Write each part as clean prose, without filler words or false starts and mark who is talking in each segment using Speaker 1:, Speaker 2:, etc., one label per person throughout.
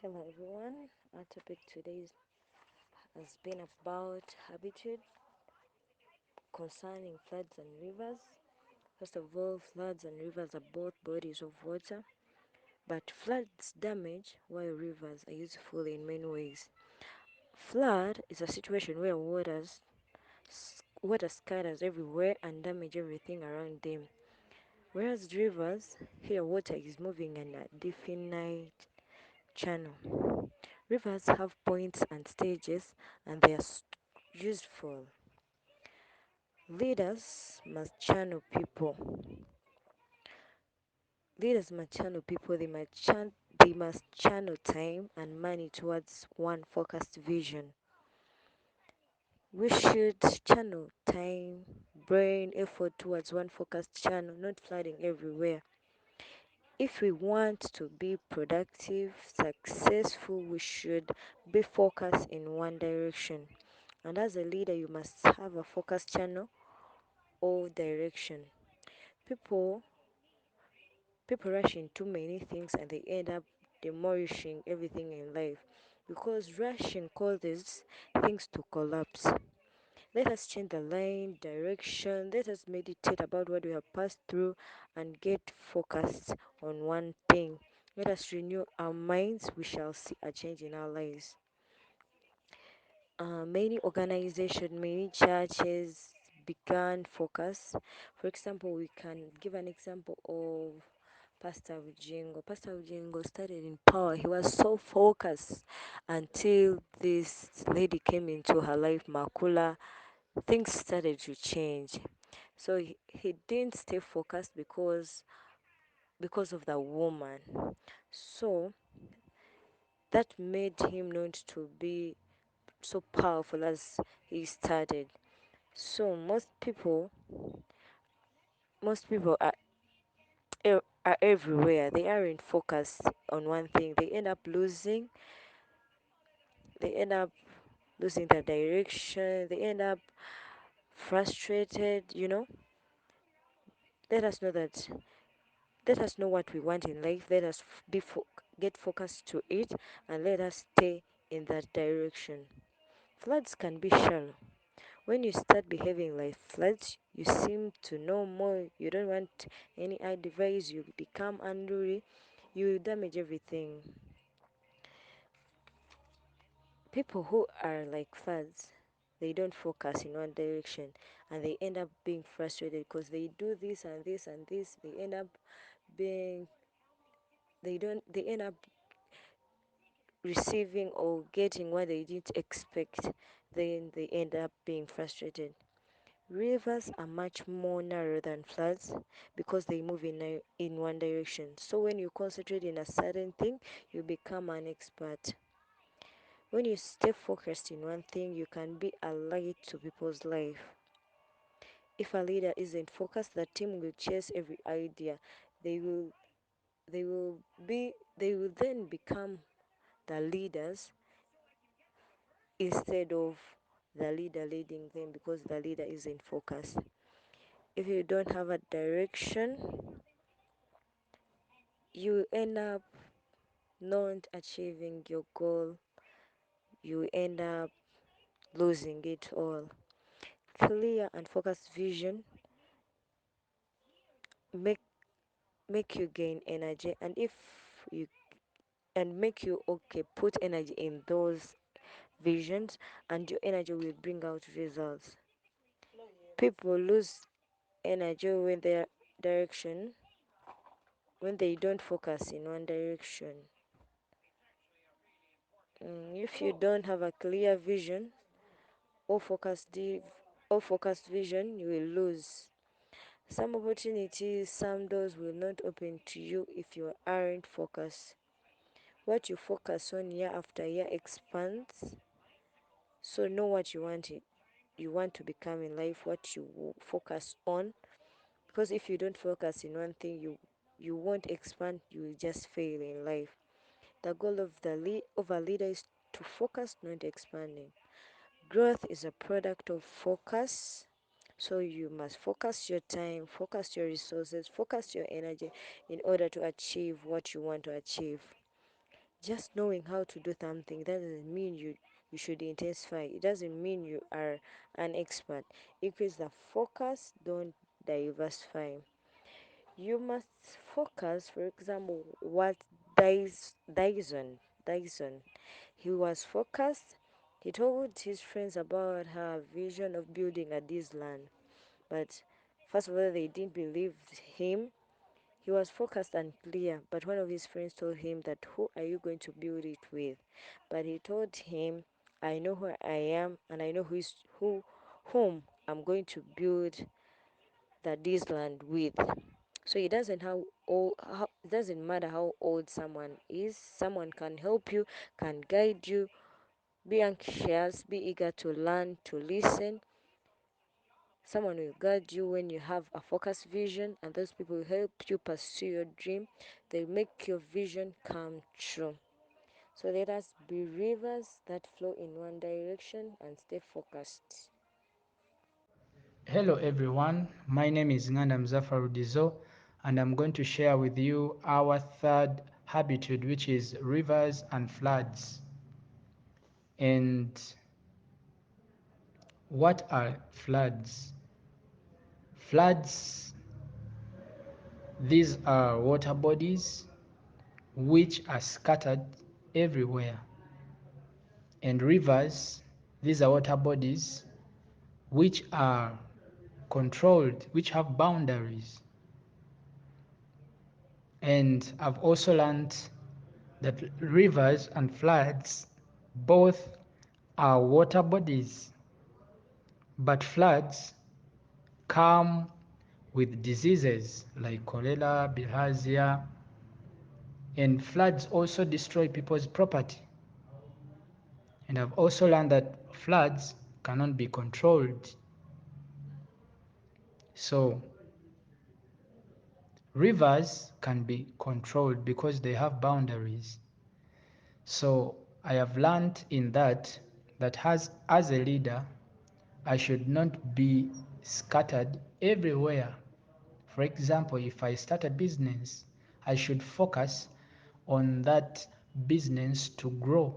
Speaker 1: Hello everyone. Our topic today has been about habitude concerning floods and rivers. First of all, floods and rivers are both bodies of water, but floods damage while rivers are useful in many ways. Flood is a situation where water scatters everywhere and damage everything around them. Whereas rivers, here water is moving in a definite channel. Rivers have points and stages, and they are useful. Leaders must channel people. Leaders must channel people. They must channel time and money towards one focused vision. We should channel time, brain, effort towards one focused channel, not flooding everywhere. If we want to be productive, successful, we should be focused in one direction. And as a leader, you must have a focused channel or direction. People people rush into many things and they end up demolishing everything in life because rushing causes things to collapse. Let us change the line, direction. Let us meditate about what we have passed through and get focused on one thing. Let us renew our minds. We shall see a change in our lives. Many organizations, many churches began focus. For example, we can give an example of Pastor Ujingo. Pastor Ujingo started in power. He was so focused until this lady came into her life, Makula. Things started to change. So he didn't stay focused because of the woman. So that made him not to be so powerful as he started. So most people are everywhere. They aren't focused on one thing. They end up losing their direction. They end up frustrated. Let us know that let us know what we want in life. Let us get focused to it, and let us stay in that direction. Floods can be shallow. When you start behaving like floods, you seem to know more. You don't want any advice. You become unruly. You damage everything. People who are like floods, they don't focus in one direction, and they end up being frustrated because they do this and this and this. Being they end up receiving or getting what they didn't expect. Then they end up being frustrated. Rivers are much more narrow than floods because they move in one direction. So when you concentrate in a certain thing, you become an expert. When you stay focused in one thing, you can be a light to people's life. If a leader isn't focused, the team will chase every idea. They will they will then become the leaders instead of the leader leading them because the leader isn't focused. If you don't have a direction, you end up not achieving your goal. You end up losing it all. Clear and focused vision make make you gain energy, and if you and make you okay put energy in those visions, and your energy will bring out results. People lose energy direction when they don't focus in one direction. If you don't have a clear vision or focused vision, you will lose. Some opportunities, some doors will not open to you if you aren't focused. What you focus on year after year expands. So know what you want to become in life, what you focus on. Because if you don't focus in one thing, you won't expand. You will just fail in life. The goal of a leader is to focus, not expanding. Growth is a product of focus. So you must focus your time, focus your resources, focus your energy in order to achieve what you want to achieve. Just knowing how to do something doesn't mean you should intensify. It doesn't mean you are an expert. Increase the focus, don't diversify. You must focus. For example, what Dyson, he was focused. He told his friends about her vision of building a Disneyland, but first of all, they didn't believe him. He was focused and clear, but one of his friends told him that, who are you going to build it with? But he told him, I know who I am, and I know whom I'm going to build the Disneyland with. So it doesn't matter how old someone is. Someone can help you, can guide you. Be anxious, be eager to learn, to listen. Someone will guide you when you have a focused vision, and those people will help you pursue your dream. They make your vision come true. So let us be rivers that flow in one direction and stay focused.
Speaker 2: Hello everyone, my name is Nganda Mzafarudizo and I'm going to share with you our third habitude, which is rivers and floods. And what are floods? Floods, these are water bodies which are scattered everywhere. And rivers, these are water bodies which are controlled, which have boundaries. And I've also learned that rivers and floods both are water bodies, but floods come with diseases like cholera, bilharzia, and floods also destroy people's property. And I've also learned that floods cannot be controlled. So rivers can be controlled because they have boundaries. So I have learned in that as a leader, I should not be scattered everywhere. For example, if I start a business, I should focus on that business to grow,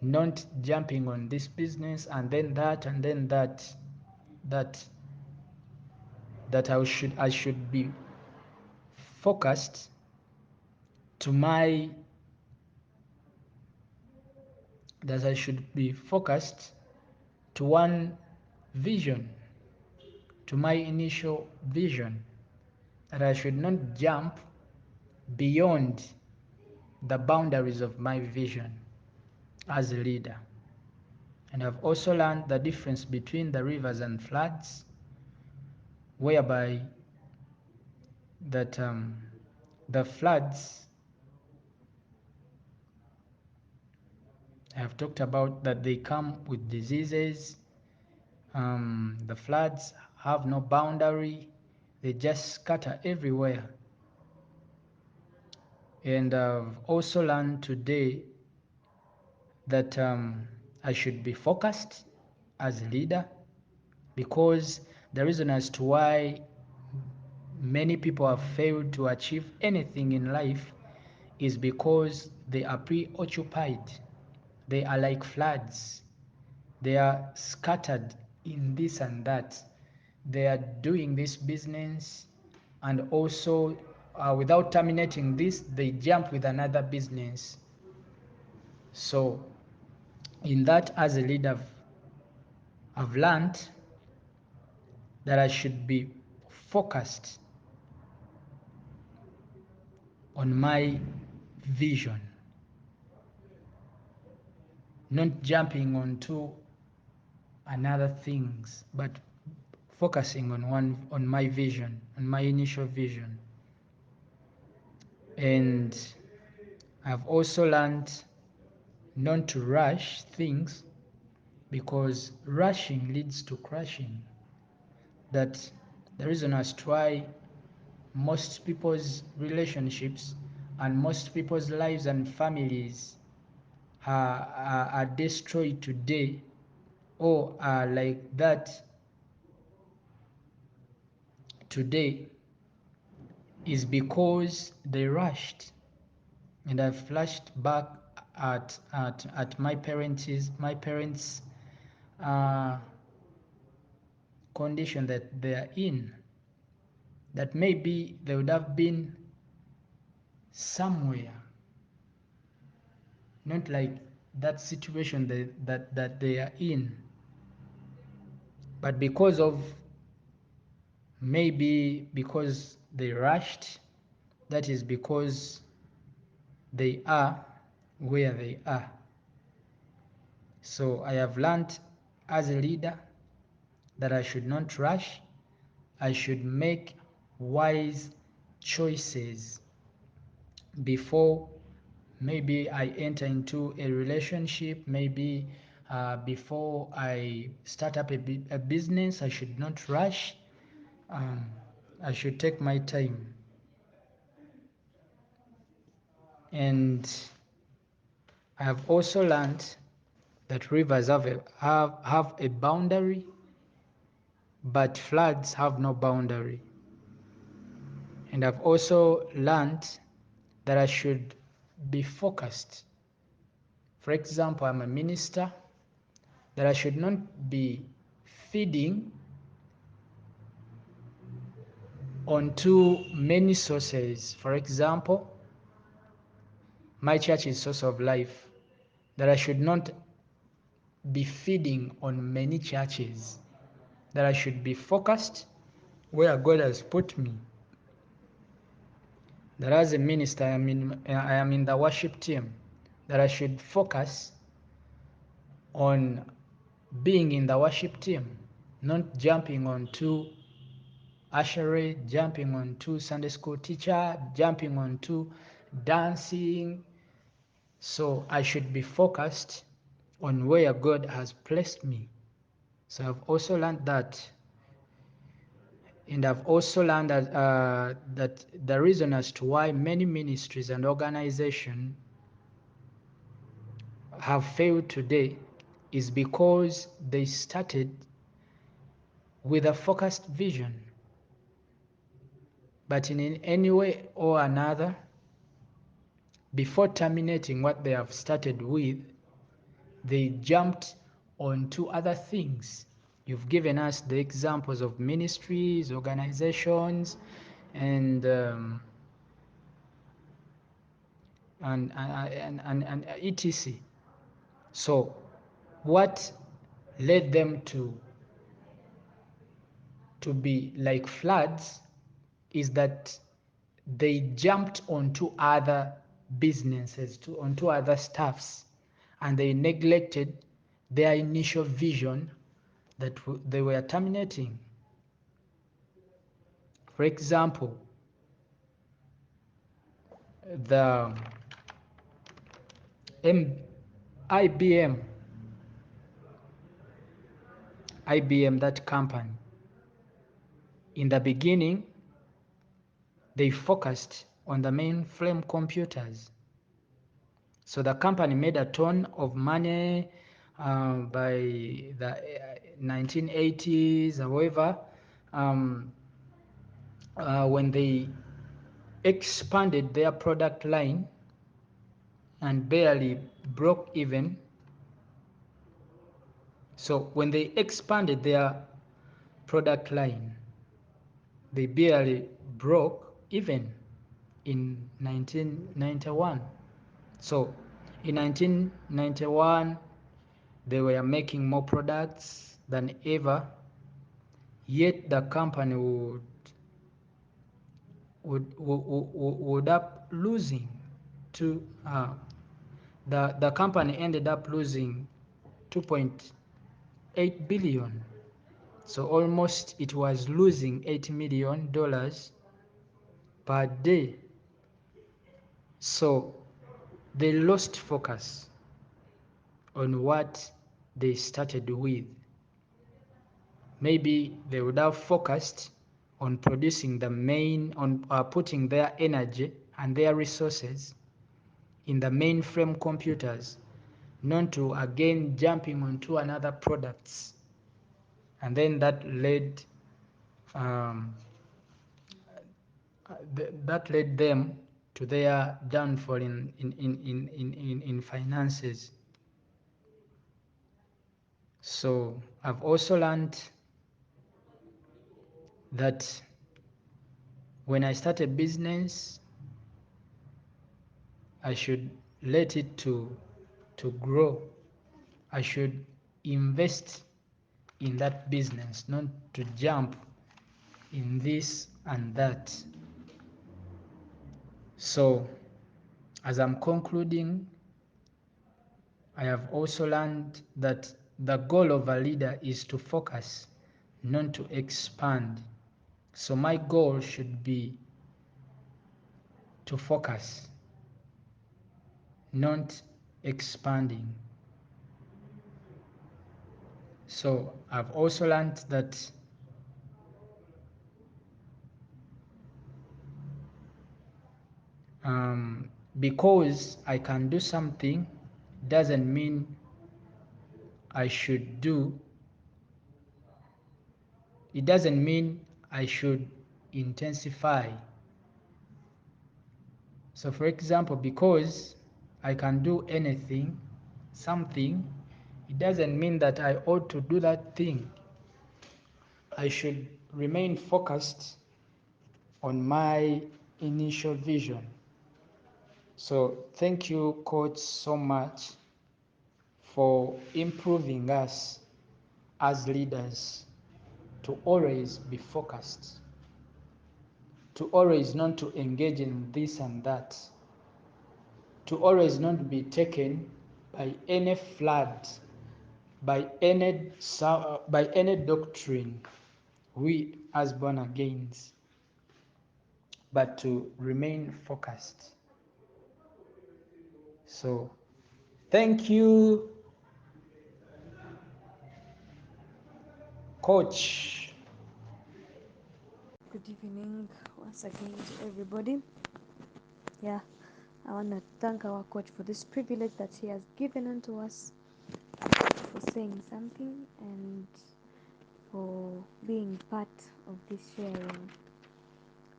Speaker 2: not jumping on this business and then that that I should be focused to my that I should be focused to one vision, to my initial vision, that I should not jump beyond the boundaries of my vision as a leader. And I've also learned the difference between the rivers and floods, whereby that the floods, I've talked about that they come with diseases. The floods have no boundary, they just scatter everywhere. And I've also learned today that I should be focused as a leader, because the reason as to why many people have failed to achieve anything in life is because they are preoccupied. They are like floods. They are scattered in this and that. They are doing this business, and also without terminating this, they jump with another business. So in that, as a leader, I've learned that I should be focused on my vision, not jumping onto another things, but focusing on my vision, on my initial vision. And I've also learned not to rush things, because rushing leads to crashing. That the reason as to why most people's relationships and most people's lives and families are destroyed today, or are like that today, is because they rushed. and I've flashed back at my parents uh, condition that they are in, that maybe they would have been somewhere, not like that situation that they are in, but because of, maybe because they rushed, that is because they are where they are. So I have learned as a leader that I should not rush. I should make wise choices before maybe I enter into a relationship, maybe before I start up a business. I should not rush. Um, I should take my time. And I have also learned that rivers have a boundary, but floods have no boundary. And I've also learned that I should be focused. For example, I'm a minister, that I should not be feeding on too many sources. For example, my church is source of life, that I should not be feeding on many churches, that I should be focused where God has put me. That as a minister, I am in the worship team, that I should focus on being in the worship team, not jumping onto ushery, jumping onto Sunday school teacher, jumping onto dancing. So I should be focused on where God has placed me. So I've also learned that. And I've also learned that the reason as to why many ministries and organizations have failed today is because they started with a focused vision, but in any way or another, before terminating what they have started with, they jumped onto other things. You've given us the examples of ministries, organizations, and and etc. So what led them to be like floods is that they jumped onto other businesses, onto other stuffs, and they neglected their initial vision that they were terminating. For example, the M- IBM, that company, in the beginning, they focused on the mainframe computers. So the company made a ton of money by the 1980s, however, um, when they expanded their product line and barely broke even. So when they expanded their product line, they barely broke even in 1991. So in 1991, they were making more products than ever, yet the company would up losing to the company ended up losing 2.8 billion. So almost it was losing $80 million per day. So they lost focus on what they started with. Maybe they would have focused on producing the main, on putting their energy and their resources in the mainframe computers, not to again jumping onto another products. And then um, that led them to their downfall in finances. So I've also learned that when I start a business, I should let it to grow. I should invest in that business, not to jump in this and that. So as I'm concluding, I have also learned that the goal of a leader is to focus, not to expand. So my goal should be to focus, not expanding. So I've also learned that because I can do something doesn't mean I should do, it doesn't mean I should intensify. So for example, because I can do anything, something, it doesn't mean that I ought to do that thing. I should remain focused on my initial vision. So thank you, coach, so much for improving us as leaders to always be focused, to always not to engage in this and that, to always not be taken by any flood, by any doctrine, we as born agains, but to remain focused. So thank you, coach.
Speaker 1: Good evening once again to everybody. Yeah, I want to thank our coach for this privilege that he has given unto us, for saying something and for being part of this sharing.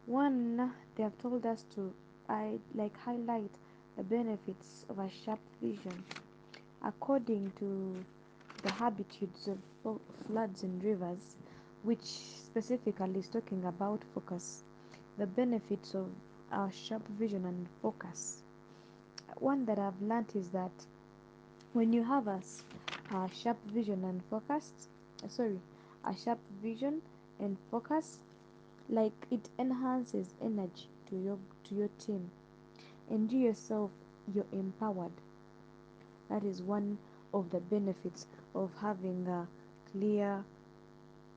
Speaker 1: One, they have told us to highlight the benefits of a sharp vision. According to the habitudes of floods and rivers, which specifically is talking about focus, the benefits of our sharp vision and focus. One that I've learned is that when you have a sharp vision and focus, a sharp vision and focus, like it enhances energy to your team, and you yourself, you're empowered. That is one of the benefits of having a clear,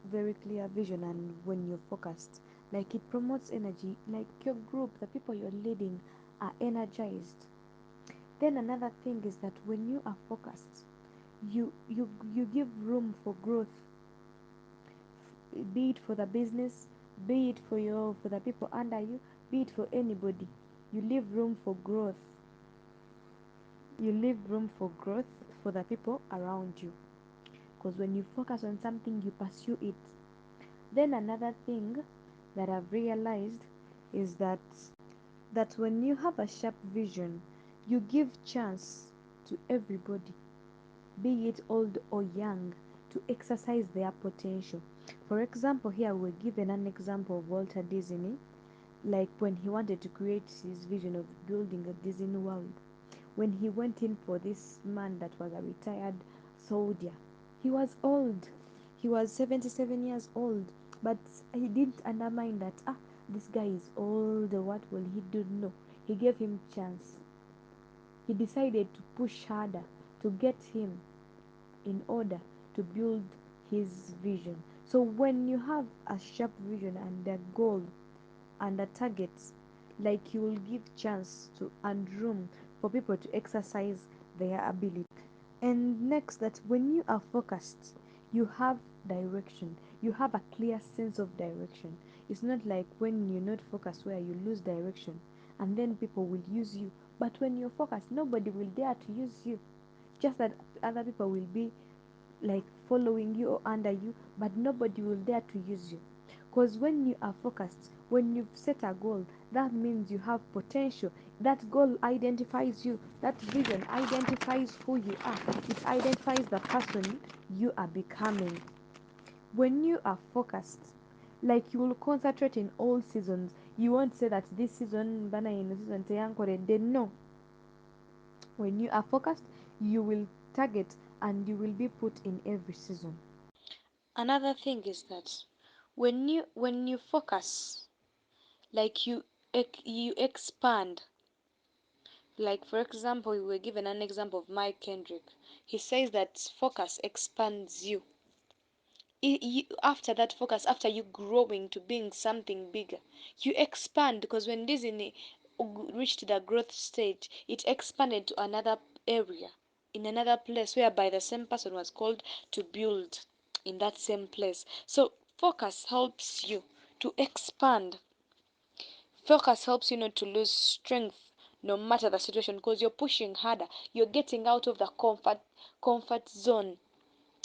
Speaker 1: very clear vision. And when you're focused, like it promotes energy, like your group, the people you're leading are energized. Then another thing is that when you are focused, you give room for growth, be it for the business, be it for the people under you, be it for anybody. You leave room for growth. You leave room for growth for the people around you, because when you focus on something, you pursue it. Then another thing that I've realized is that when you have a sharp vision, you give chance to everybody, be it old or young, to exercise their potential. For example, here we're given an example of Walter Disney, like when he wanted to create his vision of building a Disney World. When he went in for this man that was a retired soldier, he was old. He was 77 years old, but he didn't undermine that. This guy is old. What will he do? No, he gave him chance. He decided to push harder to get him in order to build his vision. So when you have a sharp vision and a goal and a target, like you will give chance to and room for people to exercise their ability. And next, that when you are focused, you have direction. You have a clear sense of direction. It's not like when you're not focused where you lose direction and then people will use you. But when you're focused, nobody will dare to use you. Just that other people will be like following you or under you, but nobody will dare to use you. Because when you are focused, when you've set a goal,
Speaker 3: that means you have potential. That goal identifies you, that vision identifies who you are, it identifies the person you are becoming. When you are focused, like you will concentrate in all seasons. You won't say that this season bana in season teyankoredde. No, when you are focused, you will target and you will be put in every season.
Speaker 1: Another thing is that when you focus, like you expand. Like for example, we were given an example of Mike Kendrick. He says that focus expands you. After that focus, after you growing to being something bigger, you expand, because when Disney reached the growth stage, it expanded to another area, in another place, whereby the same person was called to build in that same place. So focus helps you to expand. Focus helps you not to lose strength no matter the situation, because you're pushing harder, you're getting out of the comfort zone,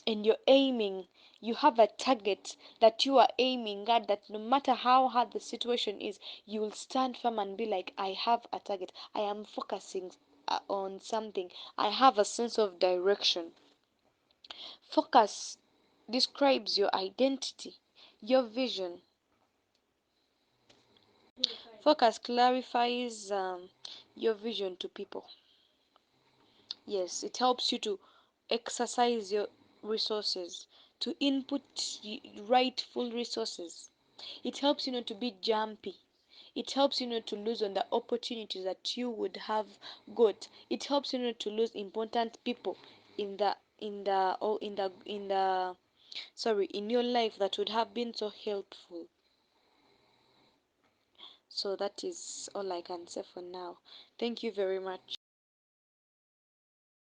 Speaker 1: and you're aiming. You have a target that you are aiming at, that no matter how hard the situation is, you will stand firm and be like, I have a target, I am focusing on something, I have a sense of direction. Focus describes your identity, your vision. Focus clarifies your vision to people. Yes, it helps you to exercise your resources, to input rightful resources. It helps you not to be jumpy. It helps you not to lose on the opportunities that you would have got. It helps you not to lose important people in the sorry, in your life, that would have been so helpful. So that is all I can say for now. Thank you very much.